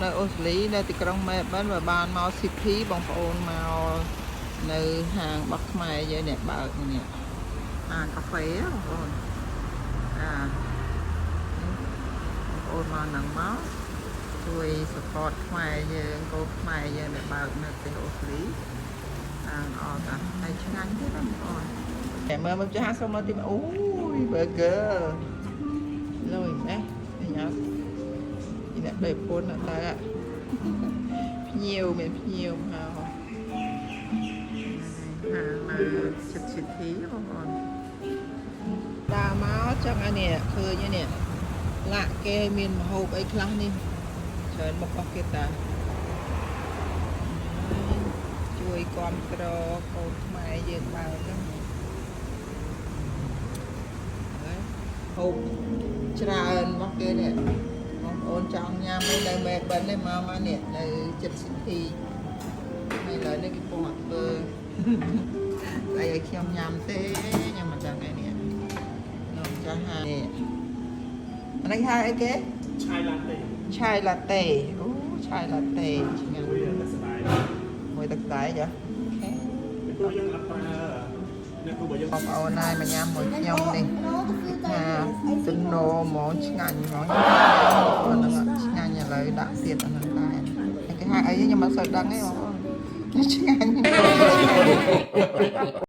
នៅអូស្ត្រាលីនៅទីក្រុងមែលប៊នបានមកស៊ីធីបងប្អូនមកនៅហាងរបស់ខ្មែរយើងនេះបើកនេះហាងកាហ្វេបងប្អូនបងប្អូនមកនឹងមកជួយ support ខ្មែរយើងកូនខ្មែរយើងដែលបើកនៅប្រទេសអូស្ត្រាលីហាងអត់តែឆ្ងាញ់ទេបងប្អូនតែមើលមកចាស់សុំមកទីអូយ burger លុយម៉េះញ៉ាំអ្នកដេកពន្ធតែភ្ញៀវមានភ្ញៀវមកហានៅចិត្តសិទ្ធិបងប្អូនដើរមកចឹងអានេះឃើញនេះលាក់គេមានម្ហូបអីខ្លះនេះច្រើនមករបស់គេតាជួយគ្រប់គ្រងកូនខ្មែរយើងបើហ្នឹងហូបច្រើនរបស់គេនេះបងប្អូនចង់ញ៉ាំនៅមែលប៊ននេះមកនេះនៅចិត្តស៊ីធីហើយឡើយនេះគេពងអត់ធ្វើតែឲ្យខ្ញុំញ៉ាំទេញ៉ាំមិនដឹងឯនេះខ្ញុំចាស់ហើយអានេះហៅអីគេឆាយឡាតេអូឆាយឡាតេឆ្ងាញ់មួយទឹកស្ដាយចាទូយើងអត់ប្រើបងប្អូនណាមកញ៉ាំមួយខ្ញុំនេះថាទិនណូហ្មងឆ្ងាញ់ហ្មងហ្នឹងឆ្ងាញ់ឥឡូវដាក់ទៀតអាហ្នឹងដែរគេហៅអីខ្ញុំមិនសូវដឹងទេបងប្អូនឆ្ងាញ់